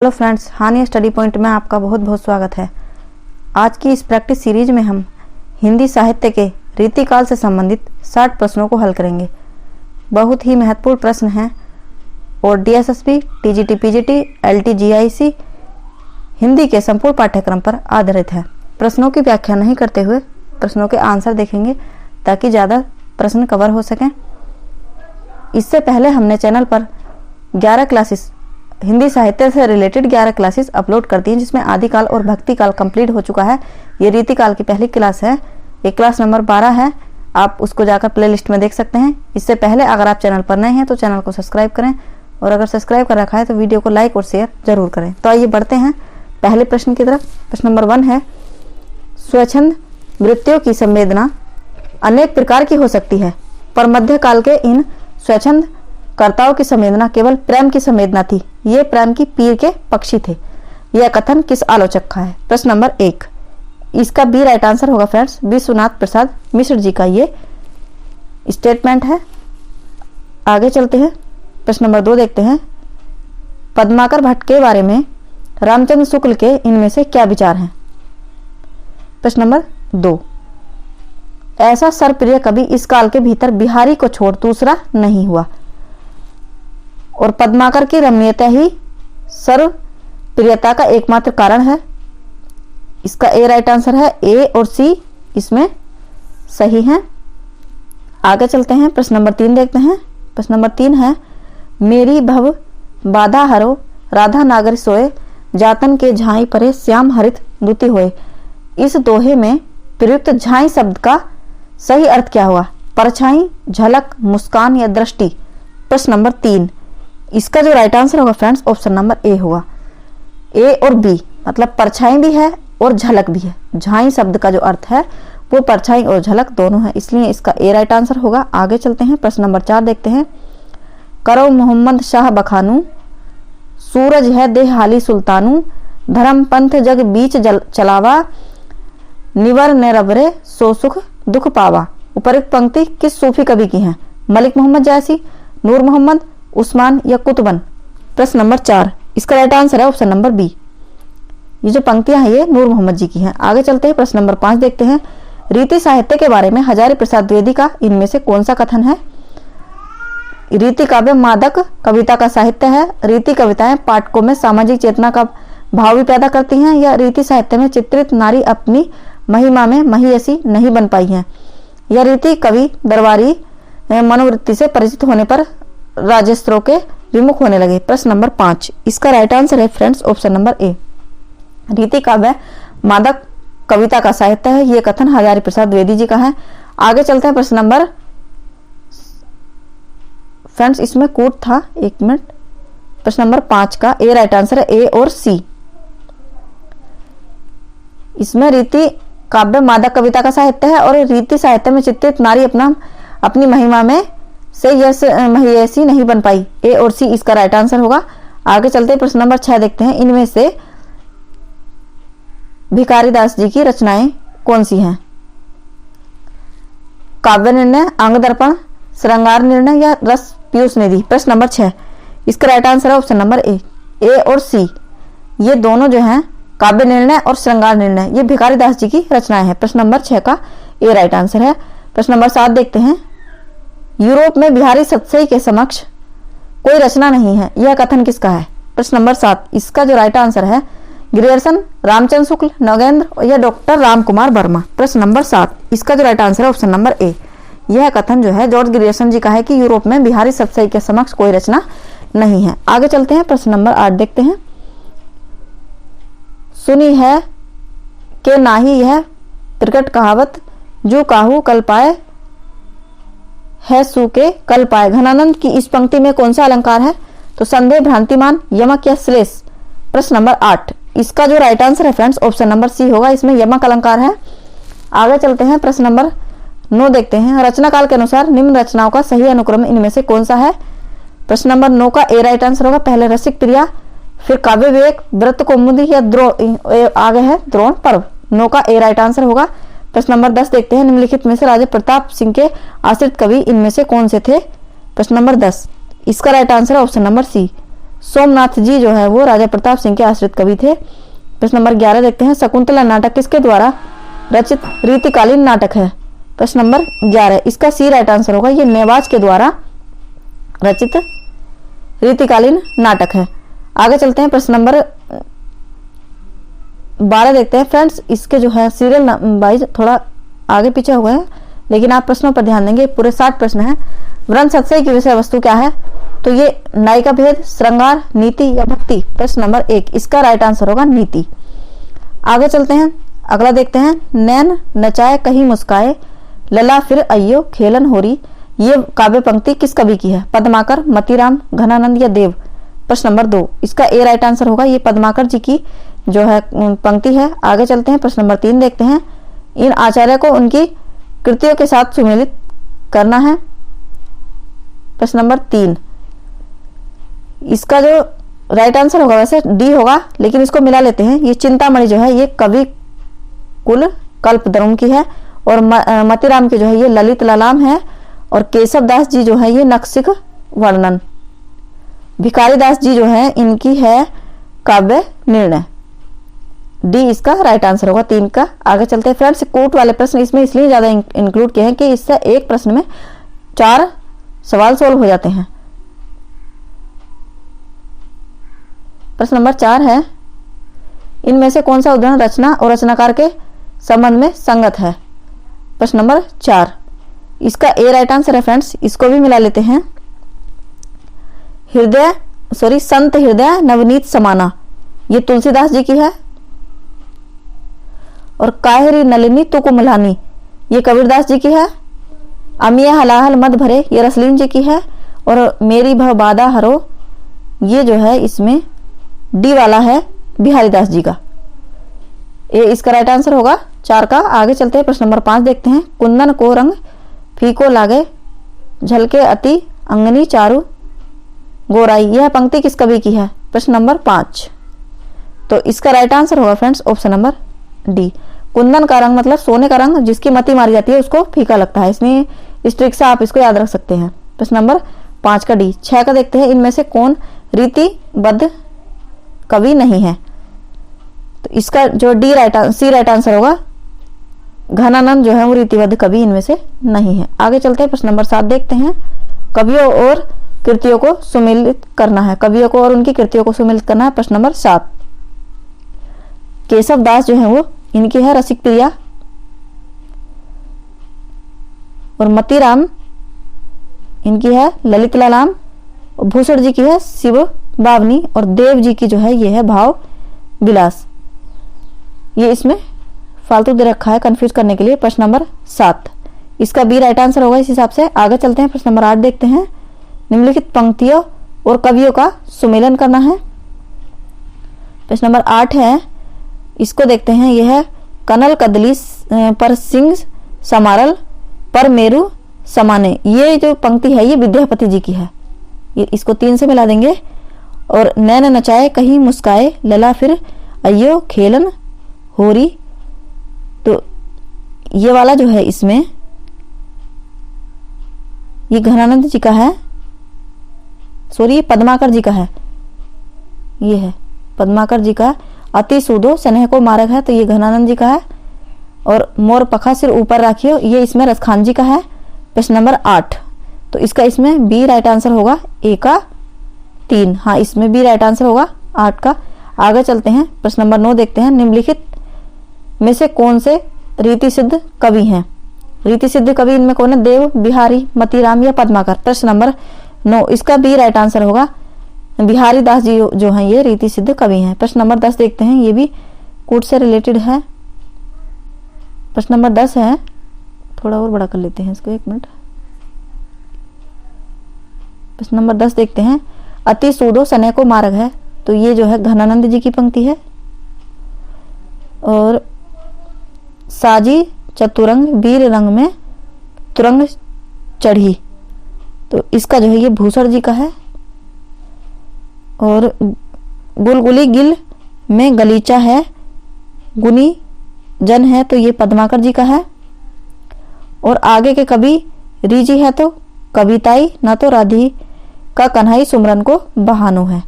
Hello friends, हानिया study point में आपका बहुत बहुत स्वागत है। आज की इस प्रैक्टिस सीरीज में हम हिंदी साहित्य के रीतिकाल से संबंधित 60 प्रश्नों को हल करेंगे। बहुत ही महत्वपूर्ण प्रश्न हैं और DSSB, TGT, PGT, LT, GIC Hindi के संपूर्ण पाठ्यक्रम पर आधारित है। प्रश्नों की व्याख्या नहीं करते हुए प्रश्नों के आंसर देखेंगे ताकि ज़्यादा प्रश्न कवर हो सकें। इससे पहले हमने चैनल पर 11 क्लासेस हिंदी साहित्य से रिलेटेड 11 क्लासेस अपलोड करती हैं, जिसमें आदिकाल और भक्तिकाल कंप्लीट हो चुका है। ये रीतिकाल की पहली क्लास है, ये क्लास नंबर 12 है। आप उसको जाकर प्लेलिस्ट में देख सकते हैं। इससे पहले अगर आप चैनल पर नए हैं तो चैनल को सब्सक्राइब करें और अगर सब्सक्राइब कर रखा है तो वीडियो को लाइक और शेयर जरूर करें। तो आइए बढ़ते हैं पहले प्रश्न की तरफ। प्रश्न नंबर 1 है, स्वच्छंद वृत्तियों की संवेदना अनेक प्रकार की हो सकती है, पर मध्यकाल के इन स्वच्छंद कर्ताओं की संवेदना केवल प्रेम की संवेदना थी। ये प्रेम की पीर के पक्षी थे। यह कथन किस आलोचक का है? प्रश्न नंबर 1, इसका बी राइट आंसर होगा फ्रेंड्स, विश्वनाथ प्रसाद मिश्र जी का ये स्टेटमेंट है। आगे चलते हैं, प्रश्न नंबर 2 देखते हैं। पद्माकर भट्ट के बारे में रामचंद्र शुक्ल के इनमें से क्या विचार हैं? प्रश्न नंबर 2, ऐसा सर्वप्रिय कवि इस काल के भीतर बिहारी को छोड़ दूसरा नहीं हुआ और पद्माकर की रमणीयता ही सर्व प्रियता का एकमात्र कारण है। इसका ए राइट आंसर है। ए और सी इसमें सही है। आगे चलते हैं, प्रश्न नंबर 3 देखते हैं। प्रश्न नंबर 3 है, मेरी भव बाधा हरो राधा नागर सोए जातन के झाई परे श्याम हरित दुति होए। इस दोहे में प्रयुक्त झाई शब्द का सही अर्थ क्या हुआ? परछाई, झलक, मुस्कान या दृष्टि? प्रश्न नंबर 3, इसका जो राइट आंसर होगा फ्रेंड्स ऑप्शन नंबर ए होगा। ए और बी मतलब परछाई भी है और झलक भी है। झाई शब्द का जो अर्थ है वो परछाई और झलक दोनों है, इसलिए इसका ए राइट आंसर होगा। आगे चलते हैं, प्रश्न नंबर 4 देखते हैं। करो मोहम्मद शाह बखानू, सूरज है देह हाली सुल्तानू, धर्म पंथ जग बीच चलावा, निवर निरवरे सो सुख दुख पावा। उपरोक्त पंक्ति किस सूफी कवि की है? मलिक मोहम्मद जैसी, नूर मोहम्मद, उस्मान या कुतुबन? प्रश्न नंबर 4, इसका राइट आंसर है ऑप्शन नंबर बी। ये जो पंक्तियां हैं ये नूर मोहम्मद जी की हैं। आगे चलते हैं, प्रश्न नंबर 5 देखते हैं। रीति साहित्य के बारे में हजारी प्रसाद द्विवेदी का इनमें से कौन सा कथन है? रीति काव्य मादक कविता का साहित्य है। रीति कविताएं पाठकों में सामाजिक चेतना का भाव भी पैदा करती हैं। या रीति साहित्य में चित्रित नारी अपनी महिमा में महियसी नहीं बन पाई है। या रीति कवि दरबारी मनोवृत्ति से परिचित होने पर राजस्त्रों के विमुख होने लगे? प्रश्न नंबर 5, इसका राइट आंसर है फ्रेंड्स ऑप्शन नंबर ए। रीति काव्य मादक कविता का साहित्य है। यह कथन हजारी प्रसाद द्विवेदी जी का है। आगे चलते हैं, प्रश्न नंबर फ्रेंड्स इसमें कूट था, 1 मिनट। प्रश्न नंबर 5 का ए राइट आंसर है। ए और सी इसमें रीति काव्य मादक कविता का साहित्य है और रीति साहित्य में चित्रित नारी अपनी महिमा में से यश महियसी नहीं बन पाई। ए और सी इसका राइट आंसर होगा। आगे चलते हैं, प्रश्न नंबर 6 देखते हैं। इनमें से भिखारी दास जी की रचनाएं कौन सी हैं? काव्य निर्णय, अंग दर्पण, श्रृंगार निर्णय या रस पीयूष निधि? प्रश्न नंबर 6, इसका राइट आंसर है ऑप्शन नंबर ए। ए और सी ये दोनों जो हैं काव्य निर्णय और श्रृंगार निर्णय ये भिखारी दास जी की रचनाएं हैं। प्रश्न नंबर 6 का ए राइट आंसर है। प्रश्न नंबर 7 देखते हैं। यूरोप में बिहारी सतसई के समक्ष कोई रचना नहीं है, यह कथन किसका है? प्रश्न नंबर 7, इसका जो राइट आंसर है ग्रियर्सन, रामचंद्र शुक्ल, नगेंद्र या डॉक्टर राम कुमार वर्मा? प्रश्न नंबर 7, इसका जो राइट आंसर है ऑप्शन नंबर ए। यह कथन जो है जॉर्ज ग्रियर्सन जी का है कि यूरोप में बिहारी सतसई के समक्ष कोई रचना नहीं है। आगे चलते हैं, प्रश्न नंबर 8 देखते हैं। सुनी है कि नाही यह प्रकट कहावत, जो काहू कल पाए है सू के कल पाए। घनानंद की इस पंक्ति में कौन सा अलंकार है? तो संदेह, भ्रांतिमान, यमक या श्लेष? प्रश्न नंबर 8, इसका जो राइट आंसर है फ्रेंड्स ऑप्शन नंबर सी होगा। इसमें यमक अलंकार है। आगे चलते हैं, प्रश्न नंबर 9 देखते हैं। रचना काल के अनुसार निम्न रचनाओं का सही अनुक्रम इनमें से कौन सा है? प्रश्न नंबर 9 का ए राइट आंसर होगा। पहले रसिक प्रिया, फिर काव्य विवेक, व्रत कौमुदी या आगे है द्रोण पर्व? 9 का ए राइट आंसर होगा। प्रश्न नंबर 10 देखते हैं। निम्नलिखित में से राजा प्रताप सिंह के आश्रित कवि इनमें से कौन से थे? प्रश्न नंबर 10, इसका राइट आंसर है ऑप्शन नंबर सी, सोमनाथ जी जो है वो राजा प्रताप सिंह के आश्रित कवि थे। प्रश्न नंबर 11 देखते हैं, शकुंतला नाटक किसके द्वारा रचित रीतिकालीन नाटक है? प्रश्न नंबर 11, इसका सी राइट आंसर होगा, ये नेवाज के द्वारा रचित रीतिकालीन नाटक है। आगे चलते हैं, प्रश्न नंबर 12 देखते हैं। फ्रेंड्स, इसके जो है सीरियल वाइज थोड़ा आगे पीछे हुए हैं, लेकिन आप प्रश्नों पर ध्यान देंगे। पूरे 60 प्रश्न हैं। वृंद सत्सई की विषय वस्तु क्या है? तो ये नायिका भेद, श्रृंगार, नीति या भक्ति? प्रश्न नंबर 1, इसका राइट आंसर होगा नीति। आगे चलते हैं, अगला देखते हैं, नैन नचाए कहीं मुस्काए, लला फिर अय्यो खेलन होरी, ये काव्य पंक्ति किस कवि की है? पद्माकर, मतीराम, घनानंद या देव? प्रश्न नंबर 2, इसका ए राइट आंसर होगा, ये पद्माकर जी की जो है पंक्ति है। आगे चलते हैं, प्रश्न नंबर 3 देखते हैं, इन आचार्य को उनकी कृतियों के साथ सुमेलित करना है। प्रश्न नंबर 3, इसका जो राइट आंसर होगा वैसे डी होगा, लेकिन इसको मिला लेते हैं। ये चिंतामणि जो है ये कवि कुल कल्पद्रुम की है, और मतीराम की जो है ये ललित ललाम है, और केशव दास जी जो है ये नक्सिक वर्णन, भिखारी दास जी जो है इनकी है काव्य निर्णय। डी इसका राइट आंसर होगा 3 का। आगे चलते हैं फ्रेंड्स, कोट वाले प्रश्न इसमें इसलिए ज्यादा इंक्लूड किए हैं कि इससे एक प्रश्न में 4 सवाल सोल्व हो जाते हैं। प्रश्न नंबर 4 है, इनमें से कौन सा उदाहरण रचना और रचनाकार के संबंध में संगत है? प्रश्न नंबर 4, इसका ए राइट आंसर है फ्रेंड्स, इसको भी मिला लेते हैं। संत हृदय नवनीत समाना, ये तुलसीदास जी की है, और काहरी नलिनी तुकुमलानी, ये कबीरदास जी की है। अमिया हलाहल मद भरे, ये रसलीन जी की है, और मेरी भव बादा हरो, ये जो है इसमें डी वाला है बिहारी दास जी का। ये इसका राइट आंसर होगा 4 का। आगे चलते हैं, प्रश्न नंबर 5 देखते हैं, कुंदन को रंग फीको लागे, झलके अति अंगनी चारू गोराई, यह पंक्ति किस कवि की है? प्रश्न नंबर 5, तो इसका राइट आंसर होगा friends option number D. Kundan का रंग मतलब सोने का रंग, जिसकी मती मारी जाती है उसको फीका लगता है, इसमें इस ट्रिक से आप इसको याद रख सकते हैं। प्रश्न नंबर 5 का डी। 6 का देखते हैं, इनमें से कौन रीतिबद्ध कवि नहीं है? तो इसका जो सी राइट आंसर होगा, घनानंद जो है वो रीतिबद्ध कवि इनमें से नहीं है। आगे चलते हैं, प्रश्न नंबर 7 देखते हैं, कवियों और कृतियों को सुमेलित करना है, कवियों को और उनकी कृतियों को सुमेलित करना है। प्रश्न नंबर 7, केशव दास जो है वो इनकी है रसिक प्रिया, और मतीराम इनकी है ललित ललाम, और भूषण जी की है शिव बावनी, और देव जी की जो है ये है भाव विलास। ये इसमें फालतू दे रखा है कंफ्यूज करने के लिए। प्रश्न नंबर 7, इसका बी राइट आंसर होगा इस हिसाब से। आगे चलते हैं, प्रश्न नंबर 8 देखते हैं, निम्नलिखित पंक्तियों और कवियों का सुमेलन करना है। प्रश्न नंबर 8 है, इसको देखते हैं, यह है कनल कदली पर सिंह समारल पर मेरु समाने, ये जो पंक्ति है ये विद्यापति जी की है, ये इसको 3 से मिला देंगे। और नैन नचाए कहीं मुस्काए, लला फिर अय्यो खेलन होरी, तो ये वाला जो है इसमें ये घनानंद जी का है, सॉरी पद्माकर जी का है, ये है पद्माकर जी का। अति सूदो स्नेह को मारक है, तो ये घनानंद जी का है। और मोर पखा सिर ऊपर राखियो, ये इसमें रसखान जी का है। प्रश्न नंबर 8, तो इसका इसमें बी राइट आंसर होगा, ए का 3, हाँ इसमें बी राइट आंसर होगा 8 का। आगे चलते हैं, प्रश्न नंबर 9 देखते हैं, निम्नलिखित में से कौन से रीति सिद्ध कवि हैं? रीति सिद्ध कवि इनमें कौन है? देव, बिहारी, मतीराम या पद्माकर? प्रश्न नंबर 9, इसका बी राइट आंसर होगा, बिहारी दास जी जो हैं ये रीति सिद्ध कवि हैं। प्रश्न नंबर 10 देखते हैं, ये भी कूट से रिलेटेड है। प्रश्न नंबर 10 है, थोड़ा और बड़ा कर लेते हैं इसको, 1 मिनट। प्रश्न नंबर 10 देखते हैं, अति सूदो सने को मार्ग है, तो ये जो है घनानंद जी की पंक्ति है। और साजी चतुरंग वीर रंग में तुरंग चढ़ी, तो इसका जो है ये भूषण जी का है। और गुलगुली गिल में गलीचा है, गुनी जन है, तो ये पद्माकर जी का है। और आगे के कवि रीजी है, तो कविताई ना तो राधी का कन्हई सुमरन को बहानो है,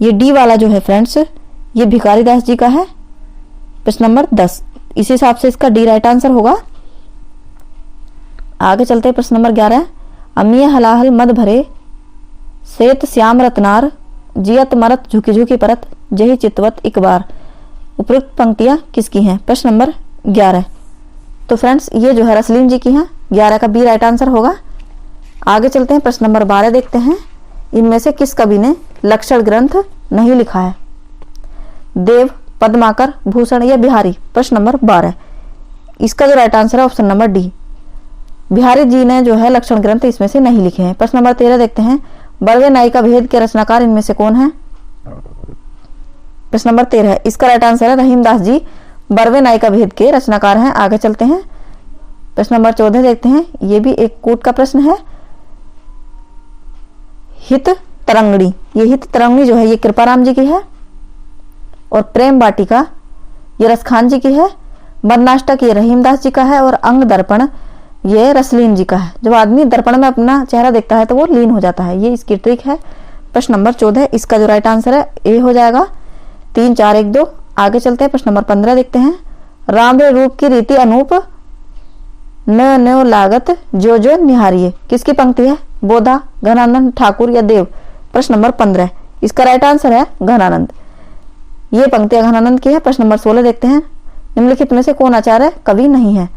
ये डी वाला जो है फ्रेंड्स, ये भिखारी दास जी का है, प्रश्न नंबर 10। इस हिसाब से इसका डी राइट आंसर होगा। आगे चलते हैं प्रश्न नंबर 11। अमीय हलाहल मद भरे सेत श्याम रत्नार जियत मरत झुकी झुकी परत जही चितवत एक बार। उपयुक्त पंक्तियां किसकी हैं? प्रश्न नंबर 11। तो फ्रेंड्स ये जो है रसलीन जी की हैं। 11 का बी राइट आंसर होगा। आगे चलते हैं प्रश्न नंबर 12 देखते हैं। इनमें से किस कवि ने लक्षण ग्रंथ नहीं लिखा है? देव, पद्माकर, भूषण या बिहारी? प्रश्न नंबर 12। इसका जो राइट आंसर है option number D, Bihari ji ने जो है लक्षण ग्रंथ इसमें से नहीं लिखे हैं। प्रश्न नंबर 13 देखते हैं। बड़वे नाई का भेद के रचनाकार इनमें से कौन है? प्रश्न नंबर 13। इसका राइट आंसर है रहीमदास जी बड़वे नाई का भेद के रचनाकार हैं। आगे चलते हैं प्रश्न नंबर 14 देखते हैं। ये भी एक कूट का प्रश्न है। हित तरंगणी, ये हित तरंगणी जो है ये कृपाराम जी की है। और प्रेम वाटिका ये रसखान जी की है। बदनाष्टक ये रहीमदास जी का है। और अंग दर्पण ये रसलीन जी का है। जब आदमी दर्पण में अपना चेहरा देखता है तो वो लीन हो जाता है, ये इसकी ट्रिक है। प्रश्न नंबर 14। इसका जो राइट आंसर है ए हो जाएगा। 3 4 1 2। आगे चलते हैं प्रश्न नंबर 15 देखते हैं। राम रे रूप की रीति अनूप न न्यो लागत जो जो निहारिये, किसकी पंक्ति है? बोधा, घनानंद, ठाकुर या देव? प्रश्न नंबर 15। इसका राइट आंसर है घनानंद। ये पंक्तियां घनानंद की है। प्रश्न नंबर 16 देखते हैं। निम्नलिखित में से कौन आचार्य कवि नहीं है?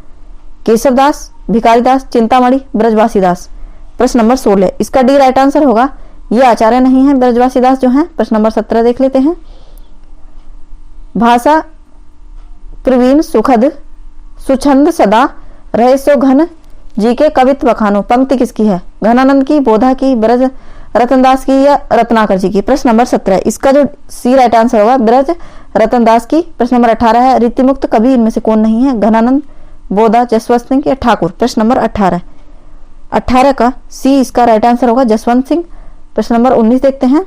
केशव दास, भिखारी दास, चिंतामणि, ब्रजवासी दास? प्रश्न नंबर 16। इसका डी राइट आंसर होगा। ये आचार्य नहीं है ब्रजवासी दास जो है। प्रश्न नंबर 17 देख लेते हैं। भाषा प्रवीण सुखद सुछंद सदा रहे सो घन जी के कवित्व बखानो, पंक्ति किसकी है? घनानंद की, बोधा की, ब्रज रतनदास की या रत्नाकर जी की? प्रश्न नंबर 17। इसका जो सी राइट आंसर होगा ब्रज रतनदास की। प्रश्न नंबर 18 है। रीतिमुक्त कवि इनमें से कौन नहीं है? घनानंद, बोधा, जसवंत सिंह या ठाकुर? प्रश्न नंबर 18। 18 का सी इसका राइट आंसर होगा जसवंत सिंह। प्रश्न नंबर 19 देखते हैं।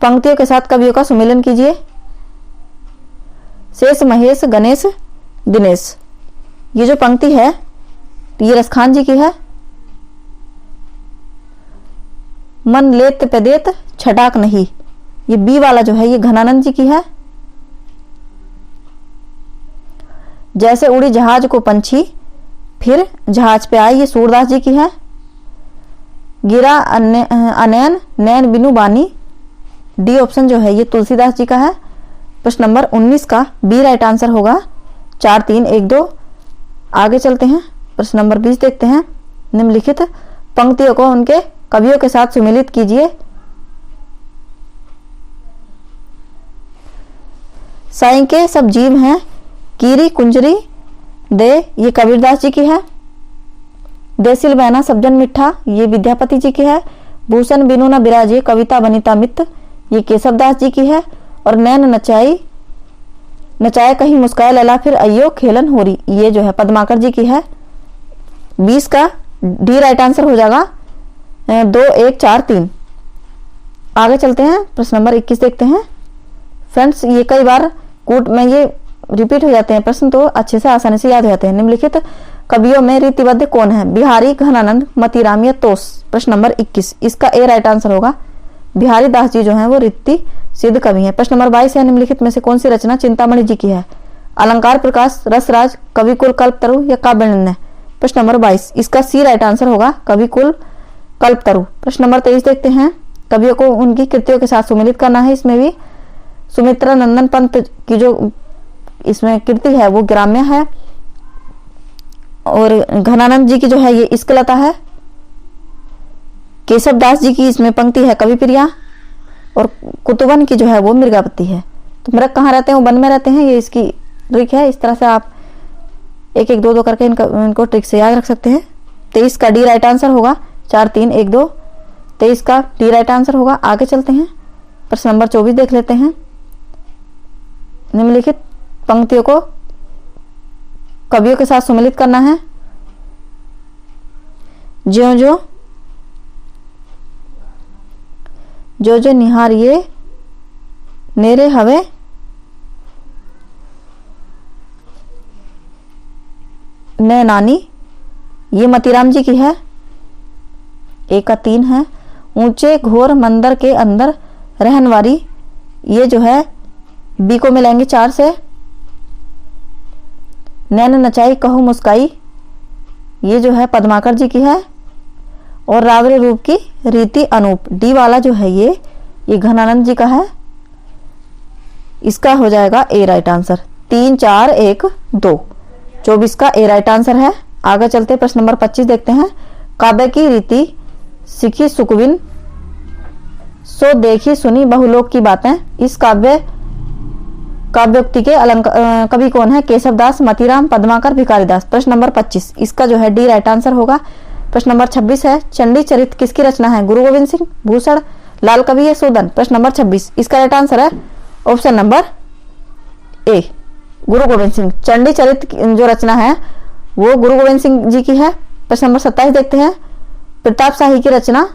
पंक्तियों के साथ कवियों का सुमेलन कीजिए। शेष, महेश, गणेश, दिनेश, ये जो पंक्ति है ये रसखान जी की है। मन लेत पेदेत छटाक नहीं, ये बी वाला जो है ये घनानंद जी की है। जैसे उड़ी जहाज को पंछी फिर जहाज पे आई, ये सूरदास जी की है। गिरा अनैन नैन बिनु बानी, डी ऑप्शन जो है ये तुलसीदास जी का है। प्रश्न नंबर 19 का बी राइट आंसर होगा। 4 3 1 2। आगे चलते हैं प्रश्न नंबर 20 देखते हैं। निम्नलिखित पंक्तियों को उनके कवियों के साथ सुमेलित कीजिए। साईं के सब जीव हैं, कीरी कुंजरी दे, ये कबीरदास जी की है। देसिल बहना सब्जन मिठा, ये विद्यापति जी की है। भूषण बिनु न बिराजे कविता बनिता मित, ये केशवदास जी की है। और नैन नचाई नचाए कहीं मुस्काए लला फिर अयो खेलन हो रही, ये जो है पद्माकर जी की है। 20 का डी राइट आंसर हो जाएगा। 2 1 4 3। आगे चलते हैं प्रश्न नंबर 21 देखते हैं। फ्रेंड्स ये कई बार कूट में ये रिपीट हो जाते हैं प्रश्न, तो अच्छे से आसानी से याद हो जाते हैं। निम्नलिखित कवियों में रीतिबद्ध कौन है? बिहारी, घनानंद, मतीराम या तोस? प्रश्न नंबर 21। इसका ए राइट आंसर होगा। बिहारी दास जी जो है वो रीति सिद्ध कवि है। प्रश्न नंबर 22 है। निम्नलिखित में से कौन सी रचना चिंतामणि जी की है? अलंकार प्रकाश, रसराज, कविकुल, कल्पतरु या काव्यनिर्णय? प्रश्न नंबर 22। इसका सी राइट आंसर होगा कविकुल, कल्पतरु। प्रश्न नंबर 23 देखते हैं। कवियों को उनकी कृतियों के साथ सुमेलित करना है। इसमें भी सुमित्रा नंदन पंत की जो इसमें कृति है वो ग्राम्य है। और घनानंद जी की जो है ये इस्कलता है। केशव दास जी की इसमें पंक्ति है कवि प्रिया। और कुतुबन की जो है वो मृगापति है। तो मृग कहाँ रहते हैं? वो वन में रहते हैं। ये इसकी ट्रिक है। इस तरह से आप 1 1 2 2 करके इनको ट्रिक से याद रख सकते हैं। 23 का डी राइट आंसर होगा। 4 3 1 2। 23 का डी राइट आंसर होगा। आगे चलते हैं प्रश्न नंबर 24 देख लेते हैं। निम्नलिखित पंक्तियों को कवियों के साथ सुमेलित करना है। ज्यो जो निहारिये नेरे हवे ने नानी, ये मतीराम जी की है। 1 का 3 है। ऊंचे घोर मंदिर के अंदर रहन वाली, ये जो है बी को मिलाएंगे 4 से। नैन नचाई कहू मुस्काई, ये जो है पद्माकर जी की है। और रावरे रूप की रीति अनूप, डी वाला जो है ये घनानंद जी का है। इसका हो जाएगा ए राइट आंसर। 3 4 1 2, 24 का ए राइट आंसर है। आगे चलते प्रश्न नंबर 25 देखते हैं। काव्य की रीति सीखी सुकविन, सो देखी सुनी बहुलोक की बातें। इस काव्योक्ति के कवि कौन है? केशवदास, मतीराम, पद्माकर, भिखारीदास। प्रश्न नंबर 25, इसका जो है डी राइट आंसर होगा। प्रश्न नंबर 26 है, चंडी चरित किसकी रचना है? गुरु गोविंद सिंह, भूषण, लाल कवि या सूदन। प्रश्न नंबर 26, इसका राइट आंसर है ऑप्शन नंबर ए, गुरु गोविंद सिंह। चंडी चरित जो रचना है वो गुरु गोविंद सिंह जी की है। प्रश्न नंबर 27 देखते हैं। प्रताप शाही की रचना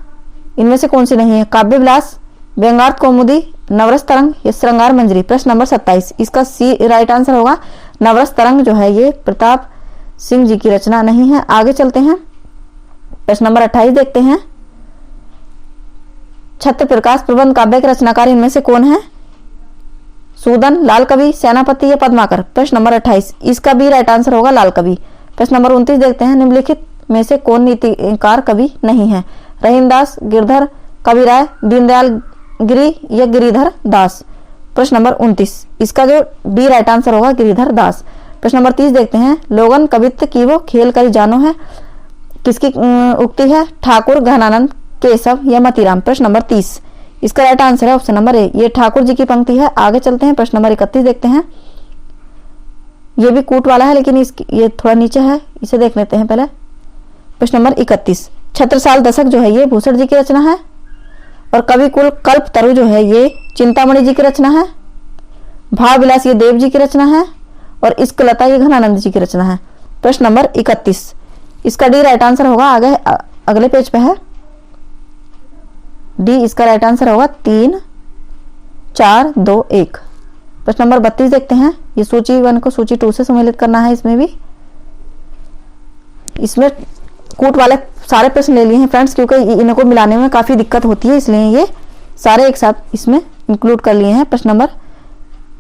इनमें से कौन सी नहीं है? काव्य विलास, व्यंगार्थ कौमुदी, नवरस तरंग या श्रृंगार मंजरी। प्रश्न नंबर 27, इसका सी राइट आंसर होगा। नवरस तरंग जो है ये प्रताप सिंह जी की रचना नहीं है। आगे चलते हैं। प्रश्न नंबर 28 देखते हैं। छत्र प्रकाश प्रबंध काव्य के रचनाकार इनमें से कौन है? सूदन, लाल कवि, सेनापति या पद्माकर। प्रश्न नंबर 28, इसका भी राइट आंसर होगा लाल कवि। प्रश्न नंबर 29 देखते हैं। निम्नलिखित में से कौन नीतिकार कवि नहीं है? रहीमदास, गिरधर, कविराय, दीनदयाल गिरी या गिरिधर दास। प्रश्न नंबर 29, इसका जो डी राइट आंसर होगा गिरिधर दास। प्रश्न नंबर 30 देखते हैं। लोगन कवित्व की वो खेल कर जानो है, किसकी उक्ति है? ठाकुर, घनानंद, केशव या मतीराम। प्रश्न नंबर 30, इसका राइट आंसर है ऑप्शन नंबर ए, ये ठाकुर जी की पंक्ति है। आगे चलते हैं। प्रश्न नंबर 31 देखते हैं। ये भी कूट वाला है लेकिन ये थोड़ा नीचे है, इसे देख लेते हैं पहले। प्रश्न नंबर 31, छत्रसाल दशक जो है ये भूषण जी की रचना है। और कवि कुल कल्प तरु जो है ये चिंतामणि जी की रचना है। भाव विलास ये देव जी की रचना है। और इश्कलता ये घनानंद जी की रचना है। प्रश्न नंबर 31, इसका डी राइट आंसर होगा। आगे अगले पेज पे है डी, इसका राइट आंसर होगा 3 4 2 1। प्रश्न नंबर 32 देखते हैं। ये सूची 1 को सूची 2 से सम्मिलित करना है। इसमें कूट वाले सारे प्रश्न ले लिए हैं फ्रेंड्स, क्योंकि इनको मिलाने में काफी दिक्कत होती है, इसलिए ये सारे एक साथ इसमें इंक्लूड कर लिए हैं। प्रश्न नंबर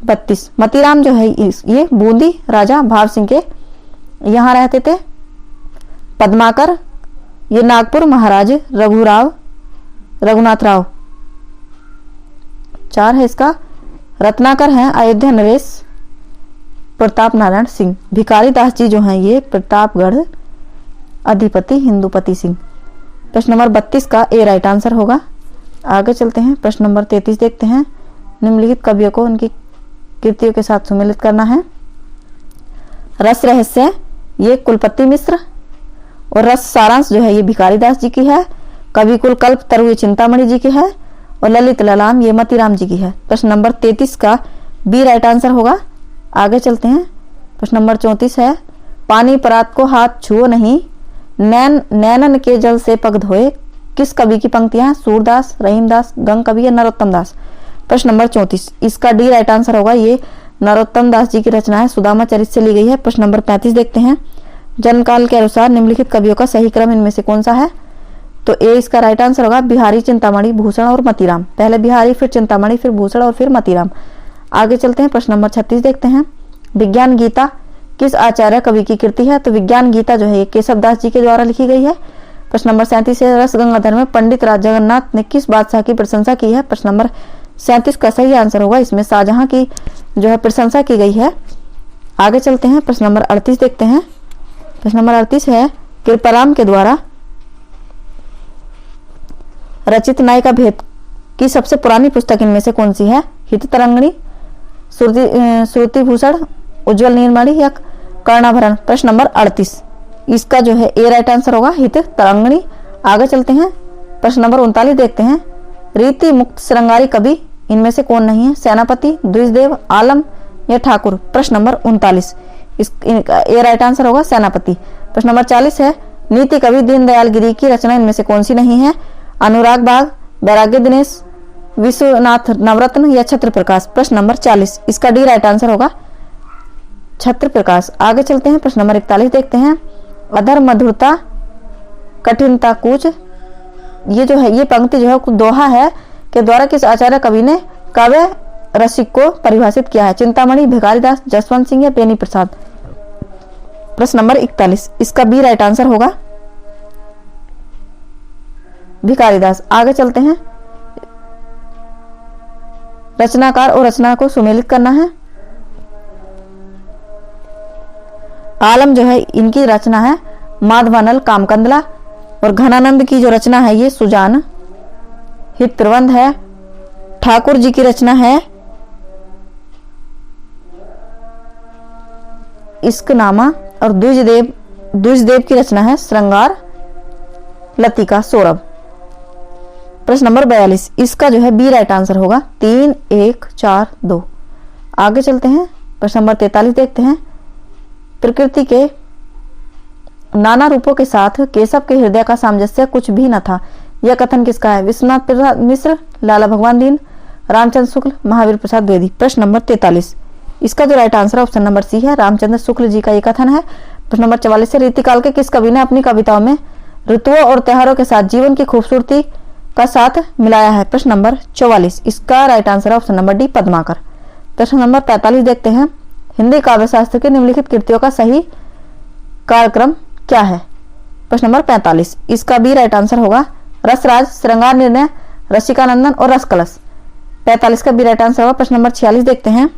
32, मतीराम जो है ये बूंदी राजा भाव सिंह के यहाँ रहते थे। पद्माकर ये नागपुर महाराज रघुनाथ राव 4 है इसका। रत्नाकर हैं अयोध्या नरेश प्रताप नारायण सिंह। भिखारी दास जी जो हैं ये प्रतापगढ़ अधिपति हिंदुपति सिंह। प्रश्न नंबर 32 का ए राइट आंसर होगा। आगे चलते हैं। प्रश्न नंबर 33 देखते हैं। निम्नलिखित कवियों को उनकी कृतियों के साथ सम्मिलित करना है। रस रहस्य ये कुलपति मिश्र। और रस सारांश जो है ये भिखारी दास जी की है। कवि कुल कल्प तरु ये चिंतामणि जी की है। और ललित ललाम ये मतीराम जी की है। प्रश्न नंबर 33 का बी राइट आंसर होगा। आगे चलते हैं। प्रश्न नंबर 34 है। पानी परात को हाथ छुओ नहीं, नैनन के जल से पग धोए। किस कवि की पंक्तियां? सूरदास, रहीमदास, गंग कवि या नरोत्तम दास। प्रश्न नंबर 34, इसका डी राइट आंसर होगा। ये नरोत्तम दास जी की रचना है, सुदामा चरित से ली गई है। प्रश्न नंबर 35 देखते हैं। जनकाल के अनुसार निम्नलिखित कवियों का सही क्रम इनमें से कौन सा है? तो ए इसका राइट आंसर होगा। बिहारी, चिंतामणि, भूषण और मतीराम। पहले बिहारी, फिर चिंतामणि, फिर भूषण और फिर मतीराम। आगे चलते हैं। प्रश्न नंबर 36 देखते हैं। विज्ञान गीता किस आचार्य कवि की कृति है? तो विज्ञान गीता जो है केशवदास जी के द्वारा लिखी गई है। प्रश्न नंबर 37 है। रस गंगाधर में पंडित राज जगन्नाथ ने किस बादशाह की प्रशंसा की है? प्रश्न नंबर 37 का सही आंसर होगा। इसमें शाहजहां की जो है प्रशंसा की गई है। आगे चलते हैं। प्रश्न नंबर 38 देखते हैं। प्रश्न नंबर 38 है। कृपाराम के द्वारा रचित नायिका भेद की सबसे पुरानी पुस्तक इनमें से कौन सी है? हित तरंगिणी, श्रुति भूषण, उज्जवल नीलमणि या कर्णाभरण। प्रश्न नंबर 38, इसका जो है ए राइट आंसर होगा। हित तरंगिणी। आगे चलते हैं। प्रश्न नंबर 39 देखते हैं। रीति मुक्त श्रृंगारी कवि इनमें से कौन नहीं है? सेनापति, द्विजदेव, आलम या ठाकुर। प्रश्न नंबर 39, इसका ए राइट आंसर होगा सेनापति। प्रश्न नंबर 40 है। नीति कवि दीनदयाल गिरी की रचना इनमें से कौन सी नहीं है? अनुराग बाग, वैराग्य दिनेश, विश्वनाथ नवरत्न या छत्र प्रकाश। प्रश्न नंबर 40, इसका डी राइट आंसर होगा छत्र प्रकाश। आगे चलते हैं। प्रश्न नंबर 41 देखते हैं। अधर मधुरता, कठिनता कूच, ये जो है, ये पंक्ति जो है दोहा है के द्वारा किस आचार्य कवि ने काव्य रसिक को परिभाषित किया है? चिंतामणि, भिखारीदास, जसवंत सिंह या बेनी प्रसाद? प्रश्न नंबर 41, इसका बी राइट आंसर होगा भिखारीदास। आगे चलते हैं। रचनाकार और रचना को सुमेलित करना है। आलम जो है इनकी रचना है माधवानल कामकंदला, और घनानंद की जो रचना है ये सुजान हित प्रबंध है। ठाकुर जी की रचना है इश्कनामा, और द्विजदेव की रचना है श्रृंगार लतिका सौरभ। प्रश्न नंबर 42, इसका जो है बी राइट आंसर होगा 3, 1, 4, 2। आगे चलते हैं। प्रश्न नंबर 43 देखते हैं। प्रकृति के नाना रूपों के साथ केशव के हृदय का सामंजस्य कुछ भी न था, यह कथन किसका है? विश्वनाथ प्रसाद मिश्र, लाला भगवान दीन, रामचंद्र शुक्ल, महावीर प्रसाद द्विवेदी। प्रश्न नंबर 43, इसका जो right answer option number C है, रामचंद्र शुक्ल जी का ये कथन है। प्रश्न नंबर 44 है, रीतिकाल के किस कवि ने अपनी कविताओं में ऋतुओं और त्योहारों के साथ जीवन की खूबसूरती का साथ मिलाया है? प्रश्न नंबर 44, इसका right answer option number D, Padmakar. प्रश्न नंबर 45 देखते हैं। हिंदी काव्य शास्त्र की निम्नलिखित कृतियों का सही कार्यक्रम क्या है? प्रश्न नंबर 45, इसका बी राइट आंसर होगा रसराज, श्रृंगार निर्णय, रसिकानंदन और रसकलश। 45 का बी राइट आंसर होगा। प्रश्न नंबर 46 देखते हैं।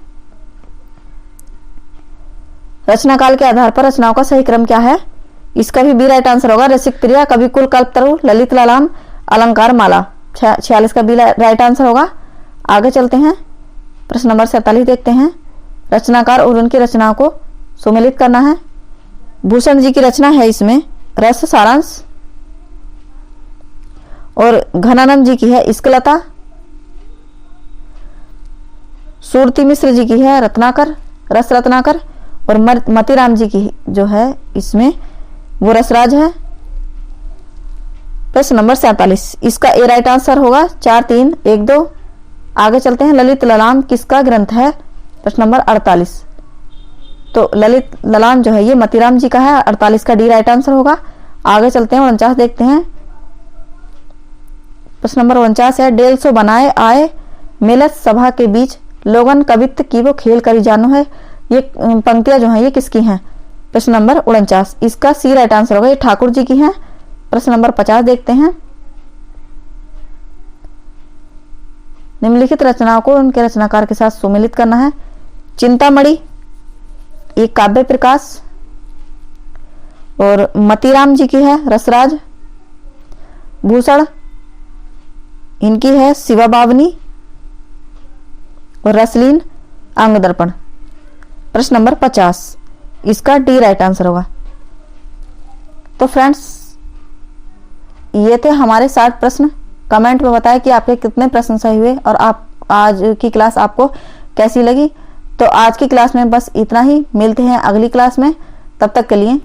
रचना काल के आधार पर रचनाओं का सही क्रम क्या है? इसका भी बी राइट आंसर होगा रसिक प्रिया, कविकुल, कल्पतरु, ललित ललाम, अलंकार माला। 46 का बी राइट आंसर होगा। आगे चलते हैं। प्रश्न नंबर 47 देखते हैं। रचनाकार और उनकी रचनाओं को सुमेलित करना है। भूषण जी की रचना है इसमें रस सारांश, और घनानंद जी की है इश्कलता, सूरती मिश्र जी की है रत्नाकर, रस रत्नाकर, और मतीराम जी की जो है इसमें वो रसराज है। प्रश्न नंबर 47, इसका ए राइट आंसर होगा 4, 3, 1, 2। आगे चलते हैं। ललित ललाम किसका ग्रंथ है? प्रश्न नंबर 48, तो ललित ललाम जो है ये मतीराम जी का है। 48 का डी राइट आंसर होगा। आगे चलते हैं। 49 देखते हैं। प्रश्न नंबर 49 है, डेल सो बनाए आए मिलत सभा के बीच लोगन कवित्व की वो खेल करी जानो है। ये पंक्तियां जो है ये किसकी हैं? प्रश्न नंबर 49, इसका सी राइट आंसर होगा, ये ठाकुर जी की हैं। प्रश्न नंबर 50 देखते हैं। निम्नलिखित रचनाओं को उनके रचनाकार के साथ सुमेलित करना है। चिंतामणि एक काव्य प्रकाश, और मतीराम जी की है रसराज। भूषण इनकी है शिवा बावनी, और रसलीन अंग दर्पण। प्रश्न नंबर 50, इसका डी राइट आंसर होगा। तो फ्रेंड्स ये थे हमारे 60 प्रश्न। कमेंट में बताएं कि आपके कितने प्रश्न सही हुए और आप आज की क्लास आपको कैसी लगी। तो आज की क्लास में बस इतना ही, मिलते हैं अगली क्लास में, तब तक के लिए